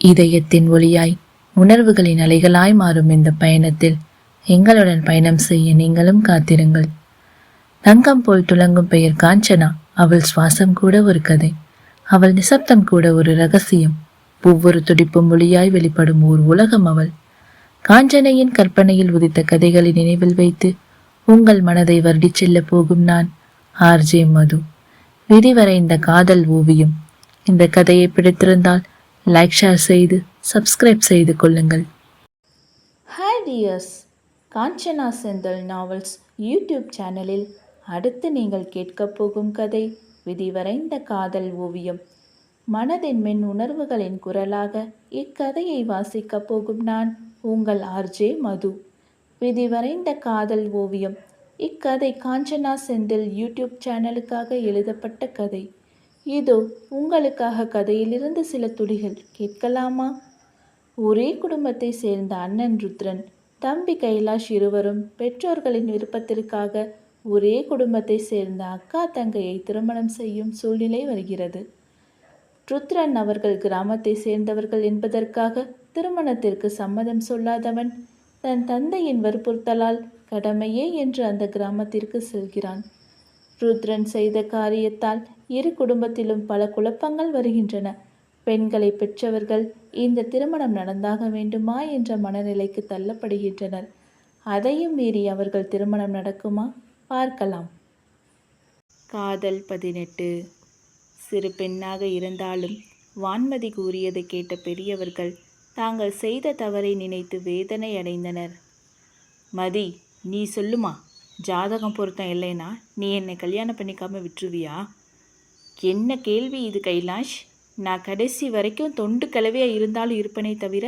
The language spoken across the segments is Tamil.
இதயத்தின் ஒளியாய் உணர்வுகளின் அலைகளாய் மாறும் இந்த பயணத்தில் எங்களுடன் பயணம் செய்ய நீங்களும் காத்திருங்கள். தங்கம் போல் துளங்கும் பெயர் காஞ்சனா. அவள் சுவாசம் கூட ஒரு கதை, அவள் நிசப்தம் கூட ஒரு ரகசியம். ஒவ்வொரு துடிப்பும் ஒளியாய் வெளிப்படும் ஓர் உலகம் அவள். காஞ்சனையின் கற்பனையில் உதித்த கதைகளை நினைவில் வைத்து உங்கள் மனதை வருடிச் செல்ல போகும் நான், ஆர்ஜே மது. விதிவரை இந்த காதல் ஓவியம். இந்த கதையை பிடித்திருந்தால் லைக், ஷேர் செய்து சப்ஸ்கிரைப் செய்து கொள்ளுங்கள். Hi tears, Kanchana Senthil novels YouTube சேனலில் அடுத்து நீங்கள் கேட்கப் போகும் கதை விதிவரைந்த காதல் ஓவியம். மனதின் மென் உணர்வுகளின் குரலாக இக்கதையை வாசிக்கப் போகும் நான், உங்கள் ஆர்ஜே மது. விதிவரைந்த காதல் ஓவியம். இக்கதை காஞ்சனா செந்தில் யூடியூப் சேனலுக்காக எழுதப்பட்ட கதை. இதோ உங்களுக்காக கதையிலிருந்து சில துளிகள் கேட்கலாமா? ஒரே குடும்பத்தை சேர்ந்த அண்ணன் ருத்ரன், தம்பி கைலாஷ் இருவரும் பெற்றோர்களின் விருப்பத்திற்காக ஒரே குடும்பத்தை சேர்ந்த அக்கா தங்கையை திருமணம் செய்யும் சூழ்நிலை வருகிறது. ருத்ரன் அவர்கள் கிராமத்தை சேர்ந்தவர்கள் என்பதற்காக திருமணத்திற்கு சம்மதம் சொல்லாதவன் தன் தந்தையின் வற்புறுத்தலால் கடமையே என்று அந்த கிராமத்திற்கு செல்கிறான். ருத்ரன் செய்த காரியத்தால் இரு குடும்பத்திலும் பல குழப்பங்கள் வருகின்றன. பெண்களை பெற்றவர்கள் இந்த திருமணம் நடந்தாக வேண்டுமா என்ற மனநிலைக்கு தள்ளப்படுகின்றனர். அதையும் மீறி அவர்கள் திருமணம் நடக்குமா? பார்க்கலாம். காதல் 18. சிறு பெண்ணாக இருந்தாலும் வான்மதி கூறியதை கேட்ட பெரியவர்கள் தாங்கள் செய்த தவறை நினைத்து வேதனை அடைந்தனர். மதி, நீ சொல்லுமா, ஜாதகம் பொருத்தம் இல்லைனா நீ என்னை கல்யாணம் பண்ணிக்காம விட்டுருவியா? என்ன கேள்வி இது கைலாஷ்? நான் கடைசி வரைக்கும் தொண்டு கலவையாக இருந்தாலும் இருப்பனே தவிர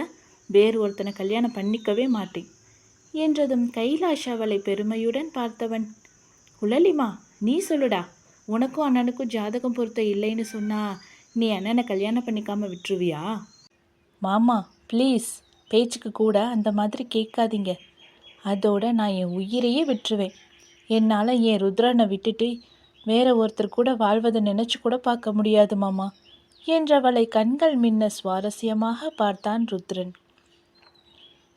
வேறு ஒருத்தனை கல்யாணம் பண்ணிக்கவே மாட்டேன் என்றதும் கைலாஷ் அவளை பெருமையுடன் பார்த்தவன், குழலிமா, நீ சொல்லுடா, உனக்கும் அண்ணனுக்கும் ஜாதகம் பொருத்தம் இல்லைன்னு சொன்னா நீ அண்ணனை கல்யாணம் பண்ணிக்காம விட்டுருவியா? மாமா ப்ளீஸ், பேச்சுக்கு கூட அந்த மாதிரி கேட்காதீங்க. அதோட நான் என் உயிரையே விட்டுருவேன். என்னால் என் ருத்ரனை விட்டுட்டு வேற ஒருத்தர் கூட வாழ்வதை நினச்சி கூட பார்க்க முடியாது மாமா என்றவளை கண்கள் மின்ன சுவாரஸ்யமாக பார்த்தான் ருத்ரன்.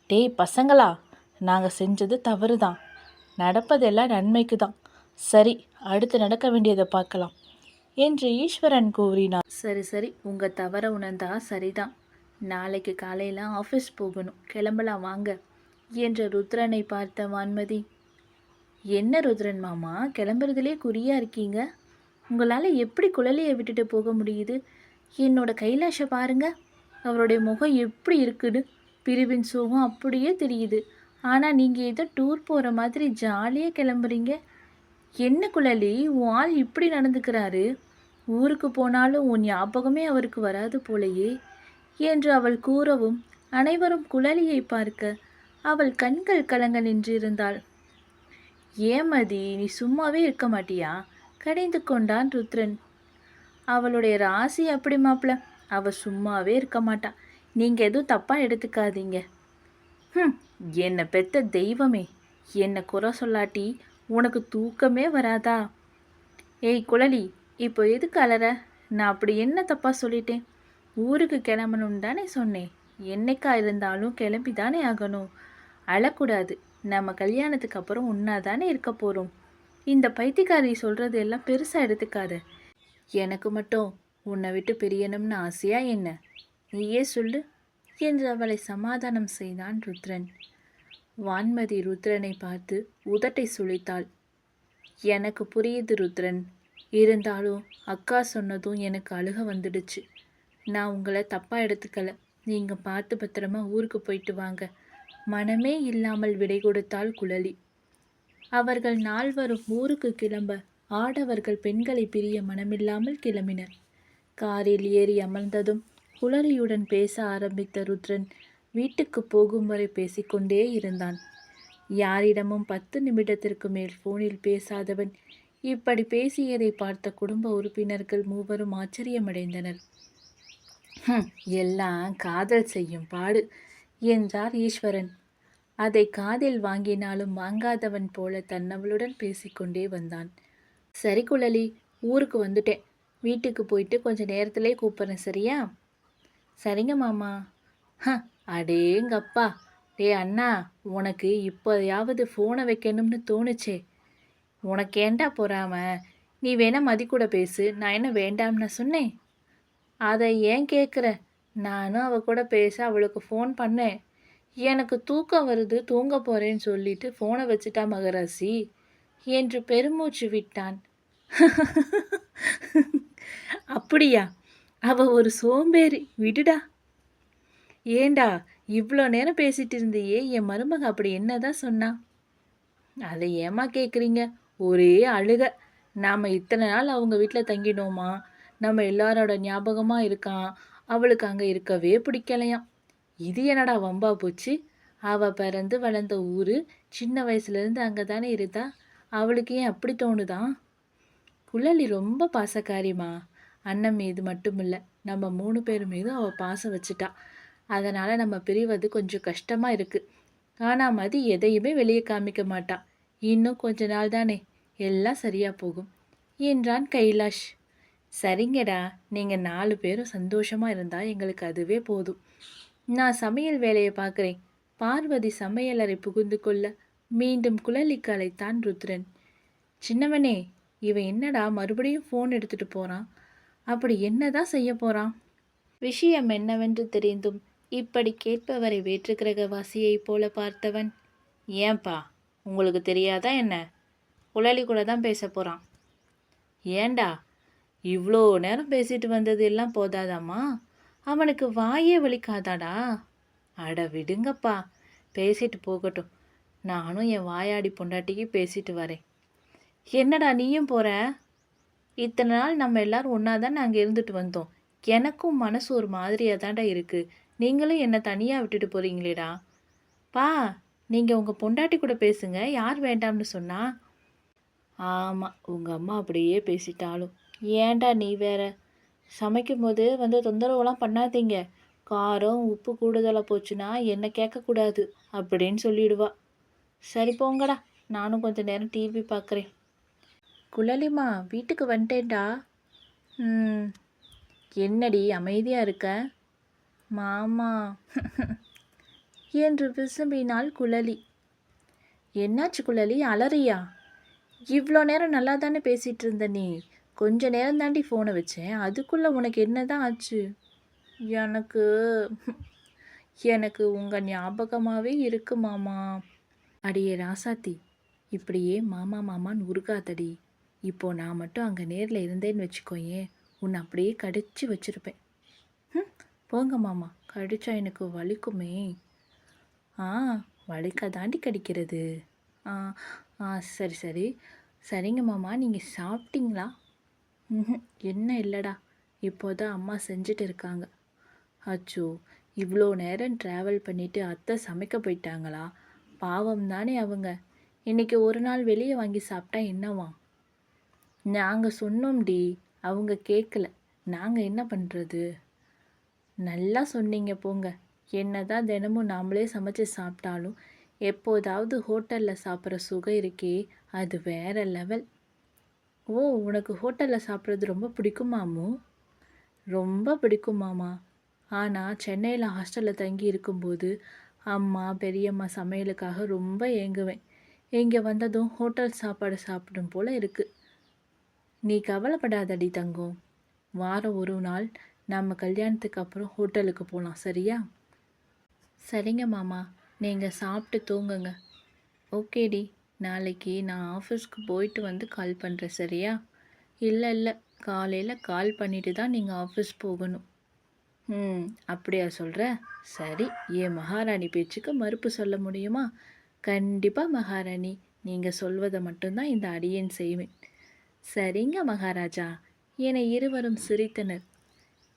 டேய் பசங்களா, நாங்கள் செஞ்சது தவறு தான், நடப்பதெல்லாம் நன்மைக்கு தான். சரி, அடுத்து நடக்க வேண்டியதை பார்க்கலாம் என்று ஈஸ்வரன் கூறினார். சரி சரி, உங்கள் தவற உணர்ந்தா சரிதான். நாளைக்கு காலையில் ஆஃபீஸ் போகணும், கிளம்பலாம் வாங்க என்ற ருத்ரனை பார்த்த வான்மதி, என்ன ருத்ரன் மாமா, கிளம்புறதுலே குறியா இருக்கீங்க? உங்களால் எப்படி குழலியை விட்டுட்டு போக முடியுது? என்னோட கைலாஷை பாருங்க, அவருடைய முகம் எப்படி இருக்குன்னு. பிரிவின் சோகம் அப்படியே தெரியுது. ஆனால் நீங்கள் ஏதோ டூர் போகிற மாதிரி ஜாலியாக கிளம்புறீங்க. என்ன குழலி, உன் ஆள் இப்படி நடந்துக்கிறாரு? ஊருக்கு போனாலும் உன் ஞாபகமே அவருக்கு வராது போலையே என்று அவள் கூறவும் அனைவரும் குழலியை பார்க்க அவள் கண்கள் கலங்க நின்றிருந்தாள். ஏமதி, நீ சும்மாவே இருக்க மாட்டியா? கடிந்து கொண்டான் ருத்ரன். அவளுடைய ராசி அப்படி மாப்பிள, அவள் சும்மாவே இருக்க மாட்டா. நீங்கள் எதுவும் தப்பாக எடுத்துக்காதீங்க. என்னை பெத்த தெய்வமே, என்னை குறை சொல்லாட்டி உனக்கு தூக்கமே வராதா? ஏய் குழலி, இப்போ எதுக்கு அலற? நான் அப்படி என்ன தப்பாக சொல்லிட்டேன்? ஊருக்கு கிளம்பணுன்னு தானே சொன்னேன். என்னைக்கா இருந்தாலும் கிளம்பி தானே ஆகணும். அழக்கூடாது. நம்ம கல்யாணத்துக்கு அப்புறம் ஒன்றா தானே இருக்க போகிறோம். இந்த பைத்தியக்காரி சொல்கிறது எல்லாம் பெருசாக எடுத்துக்காத. எனக்கு மட்டும் உன்னை விட்டு பிரியணும்னு ஆசையா என்ன? நீயே சொல்லு என்று அவளை சமாதானம் செய்தான் ருத்ரன். வான்மதி ருத்ரனை பார்த்து உதட்டை சுளித்தாள். எனக்கு புரியுது ருத்ரன், இருந்தாலும் அக்கா சொன்னதும் எனக்கு அழுக வந்துடுச்சு. நான் உங்களை தப்பாக எடுத்துக்கல. நீங்கள் பார்த்து பத்திரமா ஊருக்கு போயிட்டு வாங்க. மனமே இல்லாமல் விடை கொடுத்தாள் குழலி. அவர்கள் நால்வரும் ஊருக்கு கிளம்ப ஆடவர்கள் பெண்களை பிரிய மனமில்லாமல் கிளம்பினர். காரில் ஏறி அமர்ந்ததும் குழலியுடன் பேச ஆரம்பித்த ருத்ரன் வீட்டுக்கு போகும் வரை பேசிக்கொண்டே இருந்தான். யாரிடமும் 10 நிமிடத்திற்கு மேல் போனில் பேசாதவன் இப்படி பேசியதை பார்த்த குடும்ப உறுப்பினர்கள் மூவரும் ஆச்சரியமடைந்தனர். எல்லாம் காதல் செய்யும் பாடு என்றார் ஈஸ்வரன். அதை காதில் வாங்கினாலும் வாங்காதவன் போல தன்னவளுடன் பேசிக்கொண்டே வந்தான். சரி குழலி, ஊருக்கு வந்துட்டேன். வீட்டுக்கு போயிட்டு கொஞ்சம் நேரத்திலே கூப்பிட்றேன், சரியா? சரிங்க மாமா. ஹ, அடேங்கப்பா. டேய் அண்ணா, உனக்கு இப்போதையாவது ஃபோனை வைக்கணும்னு தோணுச்சே. உனக்கு ஏன்டா பொறாம? நீ வேணா மதி கூட பேசு. நான் என்ன வேண்டாம்னு சொன்னேன்? அதை ஏன் கேட்குற? நானும் அவ கூட பேச அவளுக்கு ஃபோன் பண்ணேன். எனக்கு தூக்கம் வருது, தூங்க போறேன்னு சொல்லிட்டு ஃபோனை வச்சுட்டா மகராசி என்று பெருமூச்சு விட்டான். அப்படியா? அவ ஒரு சோம்பேறி, விடுடா. ஏண்டா, இவ்வளோ நேரம் பேசிட்டு இருந்தியே, என் மருமக அப்படி என்னதான் சொன்னா? அதை ஏம்மா கேட்குறீங்க? ஒரே அழுக. நாம் இத்தனை நாள் அவங்க வீட்டில் தங்கினோமா, நம்ம எல்லாரோட ஞாபகமாக இருக்கான், அவளுக்கு அங்கே இருக்கவே பிடிக்கலையாம். இது என்னடா வம்பா போச்சு? அவள் பிறந்து வளர்ந்த ஊர், சின்ன வயசுலேருந்து அங்கே தானே இருந்தா, அவளுக்கு ஏன் அப்படி தோணுதான்? குழலி ரொம்ப பாசக்காரிம்மா. அண்ணன் மீது மட்டும் இல்லை, நம்ம 3 பேர் மீதும் அவள் பாசம் வச்சுட்டா. அதனால் நம்ம பிரிவது கொஞ்சம் கஷ்டமாக இருக்குது. ஆனால் மதி எதையுமே வெளியே காமிக்க மாட்டா. இன்னும் கொஞ்ச நாள் தானே, எல்லாம் சரியாக போகும் என்றான் கைலாஷ். சரிங்கடா, நீங்கள் 4 பேரும் சந்தோஷமாக இருந்தால் எங்களுக்கு அதுவே போதும். நான் சமையல் வேலையை பார்க்குறேன். பார்வதி சமையலறை புகுந்து கொள்ள மீண்டும் குழலிக்கு அழைத்தான் ருத்ரன். சின்னவனே, இவன் என்னடா மறுபடியும் ஃபோன் எடுத்துட்டு போகிறான்? அப்படி என்னதான் செய்ய போகிறான்? விஷயம் என்னவென்று தெரிந்தும் இப்படி கேட்பவரை வேற்று கிரகவாசியைப் போல பார்த்தவன், ஏன்பா, உங்களுக்கு தெரியாதா என்ன? குழலி கூட தான் பேச போகிறான். ஏண்டா, இவ்வளோ நேரம் பேசிட்டு வந்தது எல்லாம் போதாதாம்மா? அவனுக்கு வாயே வலிக்காதாடா? அட விடுங்கப்பா, பேசிட்டு போகட்டும். நானும் என் வாயாடி பொண்டாட்டிக்கு பேசிட்டு வரேன். என்னடா நீயும் போகிற? இத்தனை நாள் நம்ம எல்லாரும் ஒன்றா தான் நாங்கள் இருந்துட்டு வந்தோம். எனக்கும் மனசு ஒரு மாதிரியாக தாண்டா இருக்குது. நீங்களும் என்னை தனியாக விட்டுட்டு போகிறீங்களேடா. பா, நீங்கள் உங்கள் பொண்டாட்டி கூட பேசுங்க, யார் வேண்டாம்னு சொன்னா? ஆமாம், உங்கள் அம்மா அப்படியே பேசிட்டாலும். ஏன்டா நீ வேற? சமைக்கும் போது வந்து தொந்தரவுலாம் பண்ணாதீங்க. காரம் உப்பு கூடுதலாக போச்சுன்னா என்னை கேட்கக்கூடாது அப்படின்னு சொல்லிடுவா. சரி போங்கடா, நானும் கொஞ்சம் நேரம் டிவி பார்க்குறேன். குழலிமா, வீட்டுக்கு வந்துட்டேன்டா. என்னடி அமைதியாக இருக்க? மாமா என்று விசும்பினாள் குழலி. என்னாச்சு குழலி, அலறியா? இவ்வளோ நேரம் நல்லா தானே பேசிகிட்டு இருந்த நீ. கொஞ்ச நேரம் தாண்டி ஃபோனை வச்சேன், அதுக்குள்ளே உனக்கு என்ன தான் ஆச்சு? எனக்கு எனக்கு உங்கள் ஞாபகமாகவே இருக்கு மாமா. அடியே ராசாத்தி, இப்படியே மாமா மாமான்னு உருகாதடி. இப்போது நான் மட்டும் அங்கே நேரில் இருந்தேன்னு வச்சுக்கோயேன், உன்னை அப்படியே கடிச்சு வச்சுருப்பேன். போங்க மாமா, கடிச்சா எனக்கு வலிக்குமே. வலிக்க தாண்டி கடிக்கிறது. சரி சரி. சரிங்க மாமா, நீங்கள் சாப்பிட்டீங்களா? என்ன இல்லைடா, இப்போதான் அம்மா செஞ்சுட்டு இருக்காங்க. அச்சோ, இவ்வளோ நேரம் ட்ராவல் பண்ணிவிட்டு அத்தை சமைக்க போயிட்டாங்களா? பாவம் தானே அவங்க. இன்றைக்கி ஒரு நாள் வெளியே வாங்கி சாப்பிட்டா என்னவா? நாங்கள் சொன்னோம்டி, அவங்க கேட்கல. நாங்கள் என்ன பண்ணுறது? நல்லா சொன்னீங்க போங்க. என்ன தான் தினமும் நாமளே சமைச்சு சாப்பிட்டாலும் எப்போதாவது ஹோட்டலில் சாப்பிட்ற சுகம் இருக்கே, அது வேறு லெவல். ஓ, உனக்கு ஹோட்டலில் சாப்பிட்றது ரொம்ப பிடிக்குமாமோ? ரொம்ப பிடிக்கும் மாமா. ஆனால் சென்னையில் ஹாஸ்டலில் தங்கி இருக்கும்போது அம்மா பெரியம்மா சமையலுக்காக ரொம்ப ஏங்குவேன். இங்கே வந்ததும் ஹோட்டல் சாப்பாடு சாப்பிடும் போல் இருக்குது. நீ கவலைப்படாதடி தங்கம். வாரம் ஒரு நாள் நம்ம கல்யாணத்துக்கு அப்புறம் ஹோட்டலுக்கு போகலாம், சரியா? சரிங்க மாமா, நீங்கள் சாப்பிட்டு தூங்குங்க. ஓகேடி, நாளைக்கு நான் ஆஃபீஸ்க்கு போயிட்டு வந்து கால் பண்ணுறேன், சரியா? இல்லை, காலையில் கால் பண்ணிட்டு தான் நீங்கள் ஆஃபீஸ் போகணும். அப்படியா சொல்கிற? சரி, என் மகாராணி பேச்சுக்கு மறுப்பு சொல்ல முடியுமா? கண்டிப்பாக மகாராணி, நீங்கள் சொல்வதை மட்டும்தான் இந்த அடியேன் செய்வேன். சரிங்க மகாராஜா என இருவரும் சிரித்தனர்.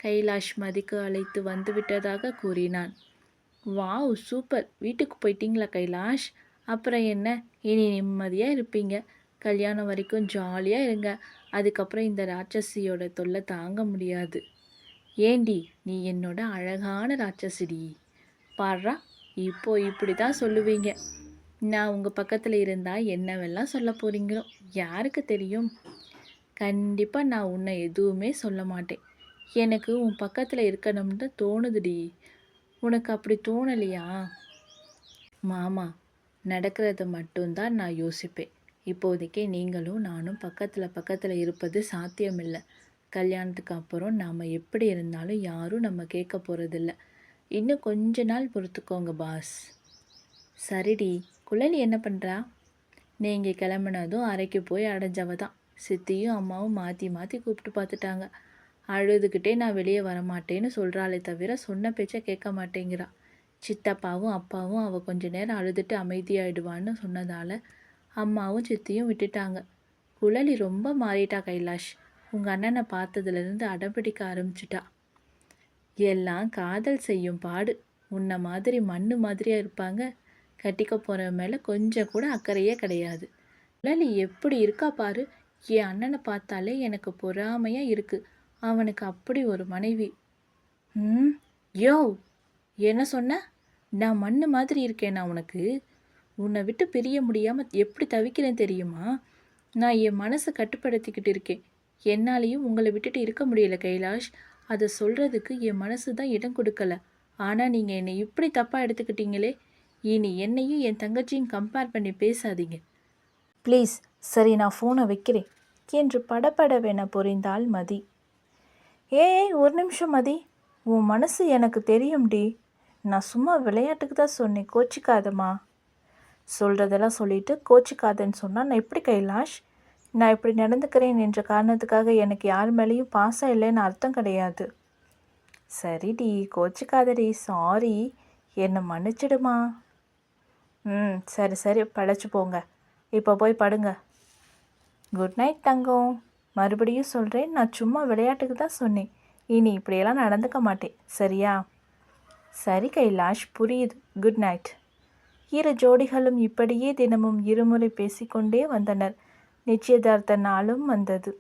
கைலாஷ் மதிக்கு அழைத்து வந்துவிட்டதாக கூறினான். வாவ், சூப்பர், வீட்டுக்கு போயிட்டீங்களா கைலாஷ்? அப்புறம் என்ன, இனி நிம்மதியாக இருப்பீங்க. கல்யாணம் வரைக்கும் ஜாலியாக இருங்க. அதுக்கப்புறம் இந்த ராட்சசியோட தொல்லை தாங்க முடியாது. ஏண்டி, நீ என்னோட அழகான ராட்சசிடி. பாடுறா, இப்போ இப்படி தான் சொல்லுவீங்க. நான் உங்கள் பக்கத்தில் இருந்தால் என்னவெல்லாம் சொல்ல போகிறீங்களோ யாருக்கு தெரியும்? கண்டிப்பாக நான் உன்னை எதுவுமே சொல்ல மாட்டேன். எனக்கு உன் பக்கத்தில் இருக்கணும்னு தான் தோணுதுடி. உனக்கு அப்படி தோணலையா? மாமா, நடக்கிறத மட்டும்தான் நான் யோசிப்பேன். இப்போதைக்கு நீங்களும் நானும் பக்கத்தில் இருப்பது சாத்தியமில்லை. கல்யாணத்துக்கு அப்புறம் நாம் எப்படி இருந்தாலும் யாரும் நம்ம கேட்க போகிறதில்ல. இன்னும் கொஞ்ச நாள் பொறுத்துக்கோங்க பாஸ். சரிடி. குழலி என்ன பண்ணுறா? நீங்கள் கிளம்புனதும் அறைக்கு போய் அடைஞ்சவ தான். சித்தியும் அம்மாவும் மாற்றி மாற்றி கூப்பிட்டு பார்த்துட்டாங்க. அழுதுகிட்டே நான் வெளியே வரமாட்டேன்னு சொல்கிறாளே தவிர சொன்ன பேச்சை கேட்க மாட்டேங்கிறா. சித்தப்பாவும் அப்பாவும் அவள் கொஞ்ச நேரம் அழுதுட்டு அமைதியாயிடுவான்னு சொன்னதால் அம்மாவும் சித்தியும் விட்டுட்டாங்க. குழலி ரொம்ப மாறிட்டா கைலாஷ். உங்கள் அண்ணனை பார்த்ததுலேருந்து அடம்பிடிக்க ஆரம்பிச்சிட்டா. எல்லாம் காதல் செய்யும் பாடு. உன்னை மாதிரி மண்ணு மாதிரியாக இருப்பாங்க. கட்டிக்க போகிற மேலே கொஞ்சம் கூட அக்கறையே கிடையாது. குழலி எப்படி இருக்கா பாரு. என் அண்ணனை பார்த்தாலே எனக்கு பொறாமையாக இருக்குது. அவனுக்கு அப்படி ஒரு மனைவி. யோ, என்ன சொன்ன? நான் மண்ணு மாதிரி இருக்கேனா உனக்கு? உன்னை விட்டு பிரிய முடியாமல் எப்படி தவிக்கிறேன் தெரியுமா? நான் என் மனசை கட்டுப்படுத்திக்கிட்டு இருக்கேன். என்னாலையும் உங்களை விட்டுட்டு இருக்க முடியல கைலாஷ். அதை சொல்கிறதுக்கு என் மனசு தான் இடம் கொடுக்கல. ஆனால் நீங்கள் என்னை இப்படி தப்பாக எடுத்துக்கிட்டீங்களே. இனி என்னையும் என் தங்கச்சியும் கம்பேர் பண்ணி பேசாதீங்க ப்ளீஸ். சரி, நான் ஃபோனை வைக்கிறேன் என்று படபடவென புரிந்தாள் மதி. ஏய், ஒரு நிமிஷம் மதி. உன் மனசு எனக்கு தெரியும்டி. நான் சும்மா விளையாட்டுக்கு தான் சொன்னேன், கோச்சிக்காதம்மா. சொல்கிறதெல்லாம் சொல்லிட்டு கோச்சிக்காதன்னு சொன்னால் நான் எப்படி கைலாஷ்? நான் இப்படி நடந்துக்கிறேன் என்ற காரணத்துக்காக எனக்கு யார் மேலேயும் பாசம் இல்லைன்னு அர்த்தம் கிடையாது. சரிடி, கோச்சிக்காதடி. சாரி, என்னை மன்னிச்சிடுமா. சரி சரி, படைச்சு போங்க. இப்போ போய் படுங்க. குட் நைட் தங்கம். மறுபடியும் சொல்கிறேன், நான் சும்மா விளையாட்டுக்கு தான் சொன்னேன். இனி இப்படியெல்லாம் நடந்துக்க மாட்டேன், சரியா? சரி கைலாஷ், புரியுது. Good night. இரு ஜோடிகளும் இப்படியே தினமும் இருமுறை பேசிக்கொண்டே வந்தனர். நிச்சயதார்த்த நாளும் வந்தது.